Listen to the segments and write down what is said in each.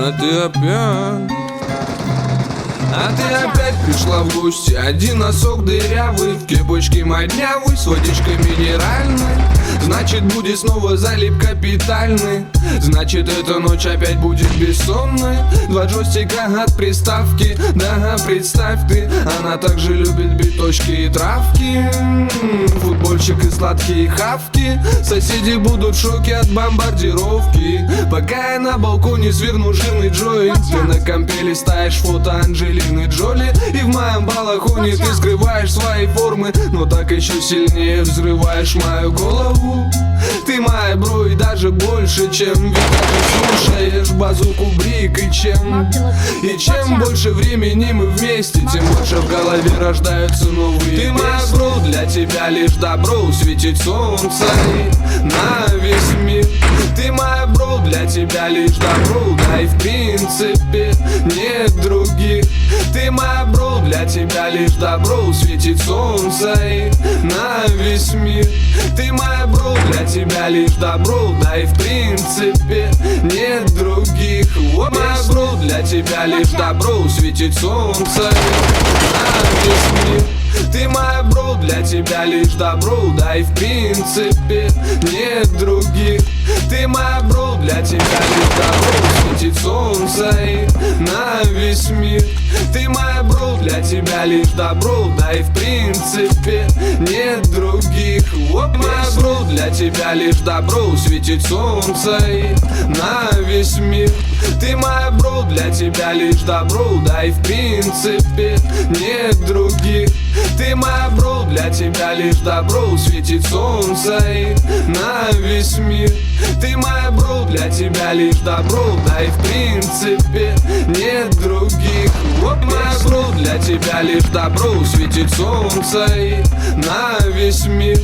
А ты опять А ты опять пришла в гости, один носок дырявый, в кепочке моднявый, с водичкой минеральной. Значит, будет снова залип капитальный. Значит, эта ночь опять будет бессонной. Два джойстика от приставки, да, представь ты. Она также любит биточки и травки, футбольчик и сладкие хавки. Соседи будут в шоке от бомбардировки. Пока я на балконе сверну жирный джойнт, ты на компе листаешь фото Анджелины Джоли. И в моем балахоне ты скрываешь свои формы, но так еще сильнее взрываешь мою голову. Ты моя бро и даже больше, чем. Ведь даже слушаешь базуку Брик. И чем больше времени мы вместе, тем больше в голове рождаются новые. Ты моя бро, для тебя лишь добро, светит солнце на весь мир. Ты моя бро, для тебя лишь добро, да и в принципе нет других. Ты моя бро, для тебя лишь добро, светит солнце на весь мир. Ты моя бро, для тебя лишь добро, да и в принципе нет других. Моя бро, для тебя лишь добро, светит солнце на весь мир. Ты моя бро, для тебя лишь добро, да и в принципе нет других. Ты моя бро, для тебя лишь добро, светит солнце на весь мир. Ты моя бро, для тебя лишь добро, да и в принципе нет других. Моя бро, для тебя лишь добро, светит солнце на весь мир. Ты моя бро, для тебя лишь добро, да и в принципе нет других. Ты моя бро, для тебя лишь добро, светит солнце на весь мир. Ты моя бро, для тебя лишь добро, да и в принципе нет других. Моя бро, для тебя лишь добро, светит солнце на весь мир.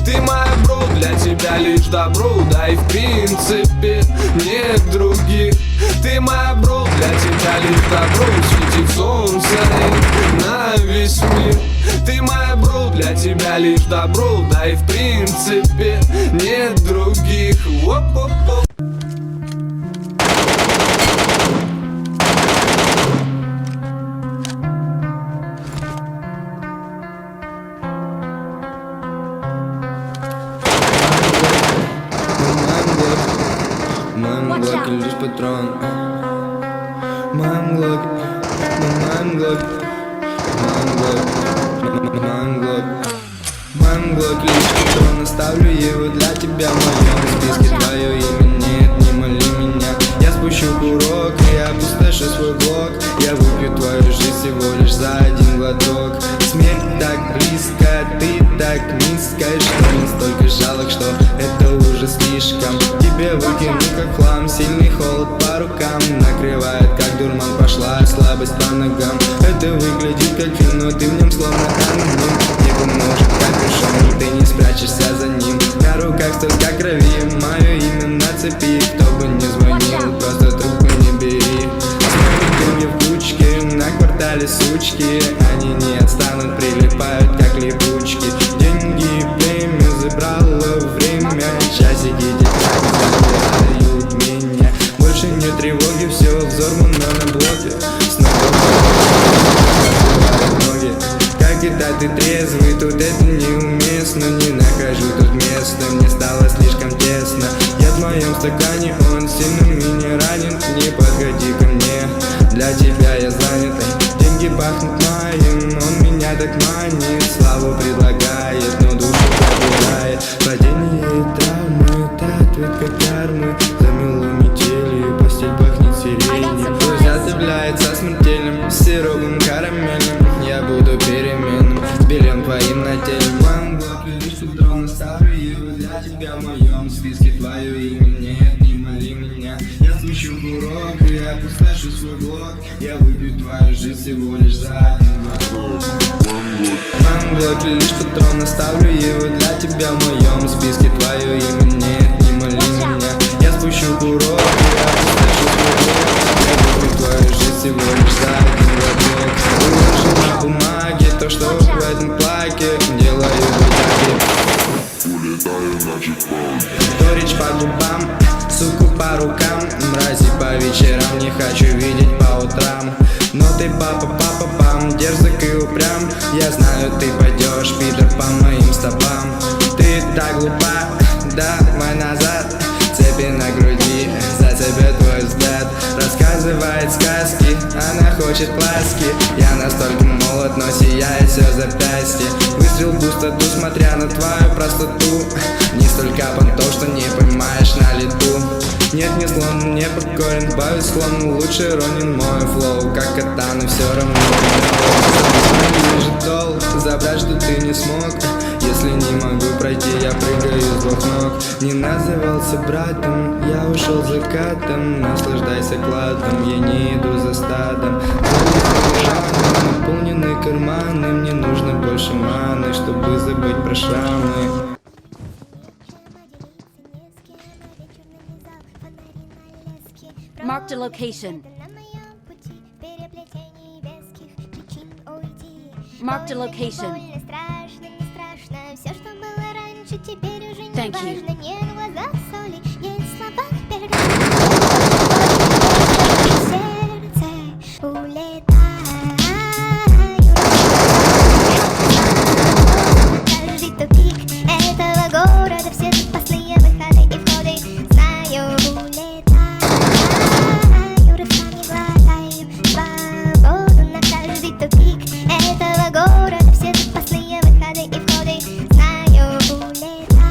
Ты моя бро, для тебя лишь добро, да и в принципе нет других. Ты моя бро, для тебя лишь добро, светит солнце на весь мир. Ты моя бро, для тебя лишь добро, да и в принципе нет других. Оп-оп-оп. Лишь патрон. Манглок, манглок, манглок, лишь патрон. Оставлю его для тебя в моем списке. Твое имя нет, не моли меня. Я спущу курок и опустошу свой блок. Я выпью твою жизнь всего лишь за один глоток. Смерть так близко, ты так низко, что настолько жалок, что это уже слишком. Тебе выкину как хлам, сильный холод по рукам накрывает, как дурман, пошла слабость по ногам. Это выглядит как фильм, но ты в нем словно аноним. Не поможет капюшон, ты не спрячешься за ним. На руках столько крови, мое имя на цепи. Кто бы не звонил, просто трубку не бери. Смотрю в кучке, на квартале сучки. Они не отстанут, прилипают как липучки. Деньги и племя забрало время. Часики тетради забирают меня. Больше нет тревоги, все взорвано на блоке. Снова ноги. Как это ты трезвый, тут это неуместно. Не нахожу тут места, мне стало слишком тесно. Я в моем стакане, он сильно меня ранит. Не подходи ко мне, для тебя я занят. Деньги пахнут моим, он меня так манит. Славу предлагает, но душу забирает. Падение и травмы, это ответка кармы. Замело метелью, постель пахнет сиренью. Друзья является смертельным, с сиропом карамельным. Я буду переменным, с бельем твоим на теле. Манглок, лишь патрон, оставлю его для тебя в моем списке. Твое имя нет, не моли меня. Я спущу курок и опустошу свой блок. Я выпью твою жизнь всего лишь за один глоток. Манглок, лишь патрон, оставлю его для тебя в моем списке. Твое имя нет, не моли меня. Я спущу курок и опустошу свой блок. Я выпью твою жизнь всего лишь за один глоток. Выложу на бумаге то, что в этом плаке. Делаю вытяги, улетаю на чекпоинт. Горечь по губам, суку по рукам. Мрази по вечерам, не хочу видеть по утрам. Но ты папа, папа, так глупа, давай назад. Цепи на груди, зацепит твой взгляд. Рассказывает сказки, она хочет ласки. Я настолько молод, но сияет все запястье. Выстрел в пустоту, смотря на твою простоту. Не столько понтов, что не поймаешь на лету. Нет, не слон, не покорен, бавит склон. Лучше ронин мой флоу, как катана, все равно. Ниже толк, забрать, что ты не смог. Если не могу пройти, я прыгаю с двух ног. Не назывался братом, я ушел закатом. Наслаждайся кладом, я не иду за стадом. Наполнены карманы, мне нужно больше маны, чтобы забыть про шрамы. Marked a location. Marked a location. Thank you. Каждый тупик этого города, все запасные выходы и входы знаю, улетаю, рывками глотаю свободу на каждый тупик этого города, все запасные выходы и входы знаю, улетаю,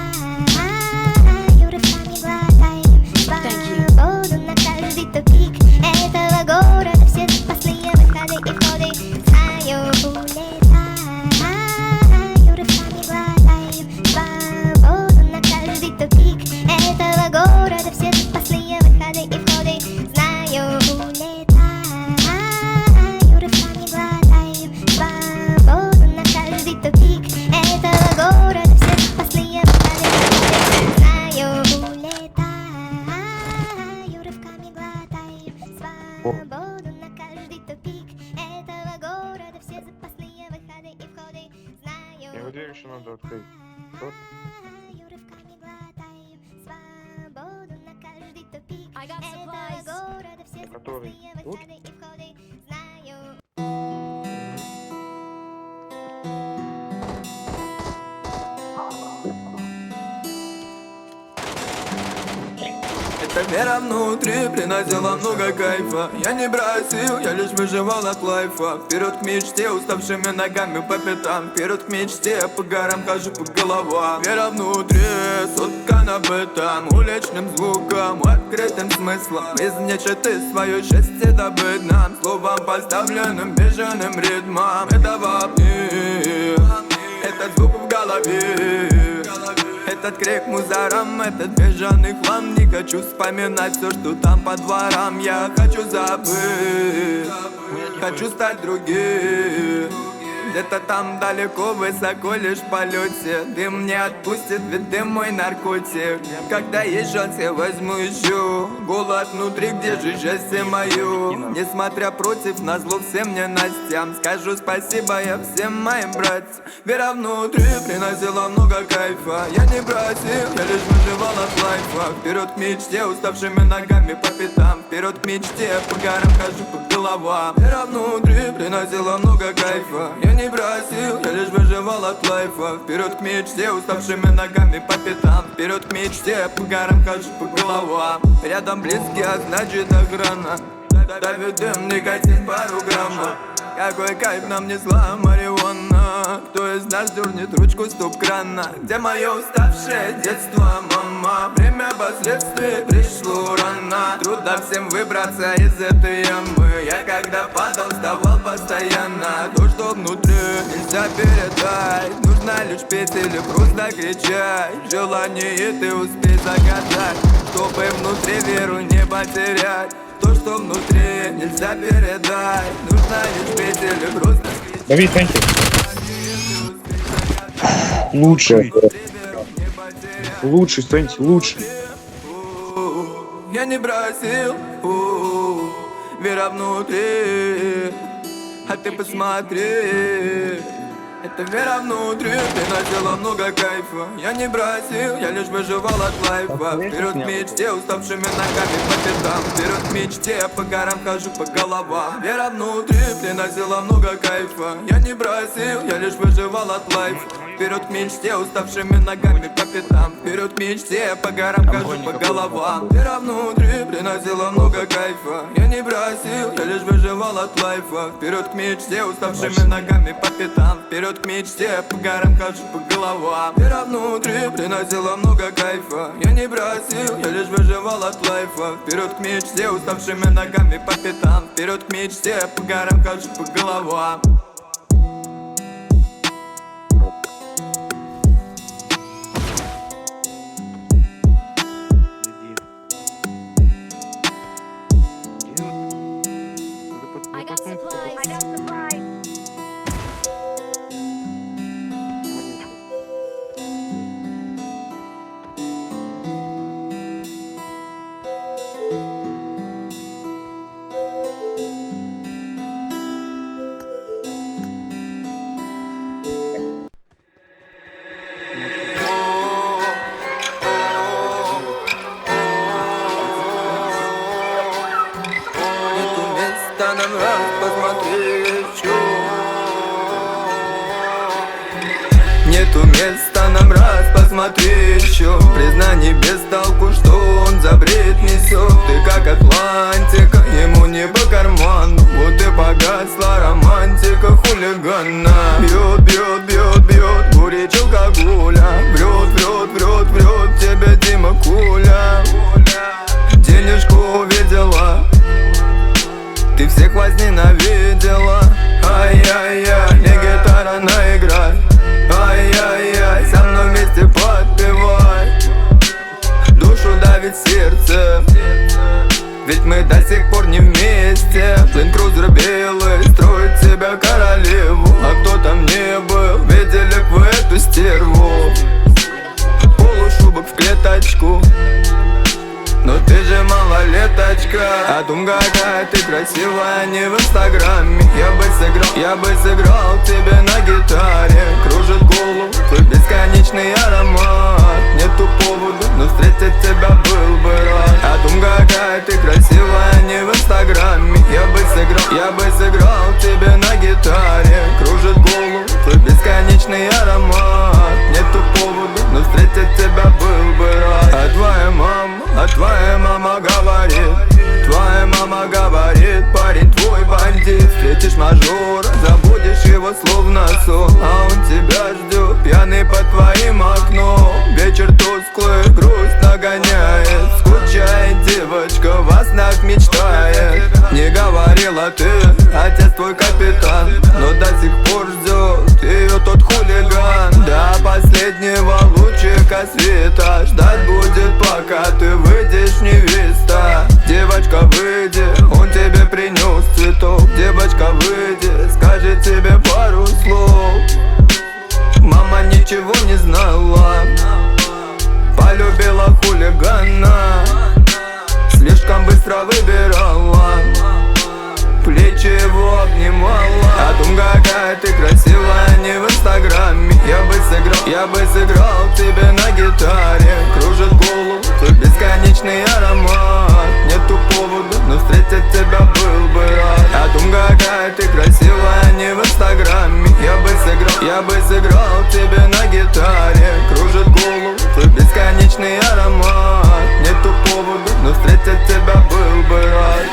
рывками глотаю свободу на каждый тупик этого города, все запасные выходы и входы знаю, улетаю. Этого города все запасные выходы и входы знаю, улетаю, рывками глотаю свободу на каждый тупик этого города, все запасные выходы и входы знаю, улетаю, рывками глотаю свободу на каждый тупик этого города, все запасные выходы и входы знаю. Я уверен, что надо открыть. Вот. I got supplies. Который тут? Эта вера внутри приносила много кайфа. Я не бросил, я лишь выживал от лайфа. Вперед к мечте, уставшими ногами по пятам. Вперед к мечте, по горам хожу по головам. Вера внутри, соткана бытом, уличным звуком, открытым смыслом. Из нечиты свое счастье добыть нам, словом поставленным бежаным ритмом. Это вопни, этот звук в голове. Этот крик мусором, этот бежаный хлам. Не хочу вспоминать все, что там по дворам. Я хочу забыть, хочу стать другим. Где-то там далеко, высоко, лишь в полете. Дым не отпустит, ведь дым мой наркотик. Когда есть шанс, я возьму еще. Голод внутри, где же счастье мое? Несмотря против, назло всем ненастьям, скажу спасибо я всем моим братьям. Вера внутри приносила много кайфа. Я не бросил, я лишь выживал от лайфа. Вперед к мечте, уставшими ногами по пятам. Вперед к мечте, по горам хожу по головам. Вера внутри приносила много кайфа. Я не бросил, я лишь выживал от лайфа. Вперед к мечте, уставшими ногами по пятам. Вперед к мечте, по горам хожу по головам. Рядом близкие, а значит охрана. Давит дым, никотин пару граммов. Какой кайф нам несла марихуана. Кто из нас дернет ручку стоп-крана? Где мое уставшее детство, мама? Время последствий пришло рано. Трудно всем выбраться из этой ямы. Я когда падал, вставал постоянно. То, что внутри, нельзя передать. Нужно лишь петь или просто кричать. Желание ты успей загадать, чтобы внутри веру не потерять. То, что внутри, нельзя передать. Нужно лишь петь или просто кричать. Давид, thank you. Лучший. Лучший, станьте, лучший. Я не бросил, вера внутри. А ты посмотри, это вера внутри, приносила много кайфа. Я не бросил, я лишь выживал от лайфа. Вперед к мечте, уставшими ногами по пятам. Вперед к мечте, по горам хожу по головам. Вера внутри, приносила много кайфа. Я не бросил, я лишь выживал от лайфа. вперед к мечте, уставшими ногами по пятам. Вперед к мечте, по горам хожу, по головам. Вера внутри приносила много кайфа. Я не бросил, я лишь выживал от лайфа. Вперед к мечте, уставшими ногами по пятам. Вперед к мечте, по горам хожу, по головам. Вера внутри приносила много кайфа. Я не бросил, я лишь выживал от лайфа. Вперед к мечте, уставшими ногами по пятам. Вперед к мечте, по горам хожу, по головам. I got supplies. Нету места нам раз посмотреть еще. Нету места нам раз посмотреть еще. Признаний без толку, что он за бред несет. Ты как Атлантика, ему не по карману. Вот и погасла романтика хулигана. Бьет, бьет, бьет, бьет, горечь алкоголя. Врет, врет, врет, врет, тебя Дима Куля. Денежку увидела, ты всех возненавидела. Ай-яй-яй, не гитара наиграй. Ай-яй-яй, со мной вместе подпевай. Душу давит сердце, ведь мы до сих пор не вместе. Ленд-крузер белый строит себя королеву. А кто там не был, видели б вы эту стерву. Полушубок в клеточку, но ты же малолеточка. А думка, какая ты красивая, не в инстаграме. Я бы сыграл тебе на гитаре. Кружит голову твой бесконечный аромат. Нету повода, но встретить тебя был бы рад. А думка, какая ты красивая, не в инстаграме. Я бы сыграл тебе на гитаре. Кружит голову твой бесконечный аромат. Нету повода, но встретить тебя был бы рад. А твоя мама говорит, парень твой бандит. Встретишь мажора, забудешь его словно сон. А он тебя ждет, пьяный под твоим окном. Вечер тусклый, грусть нагоняет. Скучает девочка, во снах мечтает. Не говорила ты, отец твой капитан, но до сих пор ждет ее тот хулиган. До последнего лучика света ждать будет, пока ты выйдешь, невеста. Девочка, выйди, он тебе принес цветок. Девочка, выйди, скажет тебе пару слов. Мама ничего не знала, полюбила хулигана. Слишком быстро выбирала, плечи его обнимала. А думка, какая ты красивая, не в инстаграме. Я бы сыграл тебе на гитаре. Кружит голову твой бесконечный аромат. Нету повода, но встретить тебя был бы рад. А думка, какая ты красивая, не в инстаграме. Я бы сыграл тебе на гитаре. Кружит голову твой бесконечный аромат. Нету повода, но встретить тебя был бы рад.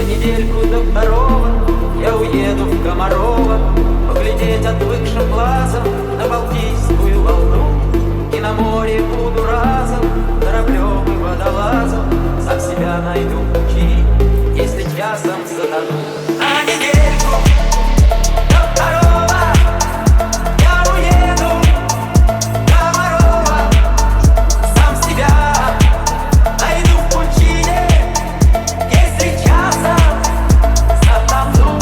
Недельку до второго я уеду в Комарова, поглядеть отвыкшим глазом на Балтийскую волну. И на море буду разом кораблем и водолазом. Сам себя найду пути, если часом затону. На недельку до второго я уеду в Комарова. Сам себя найду в пучине, если часом затону.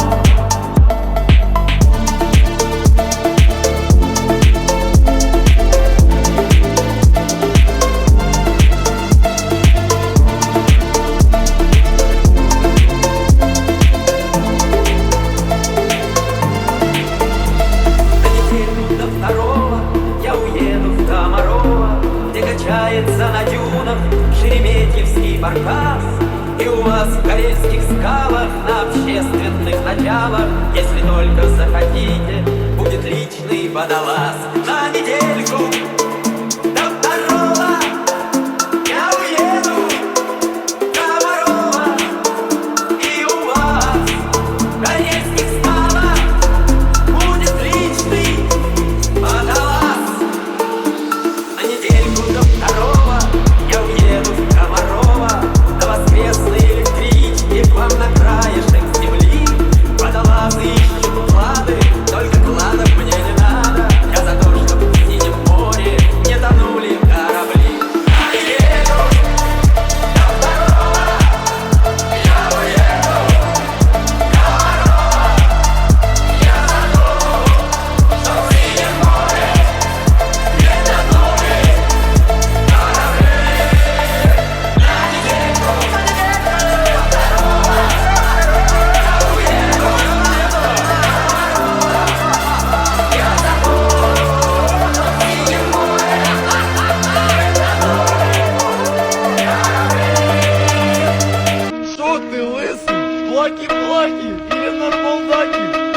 раскинется на дюнах Шереметьевский баркас. И у вас в карельских скалах на общественных началах, если только захотите, будет личный водолаз. На недельку до второго я уеду в Комарова, и у вас в карельских скалах будет личный водолаз. На недельку до второго я уеду в Комарова, на воскресной электричке к вам на краешек земли. Водолазы ищут клады, только кладов мне не надо. Я за то, чтобы в синем море не тонули корабли. Я еду до второго, я уеду в Комарова. Я за то, что в синем море не тонули корабли. На недельку до второго я уеду в Комарова. Я за то, что в синем море Что ты, лысый? Плаки-плаки или нормалдаки?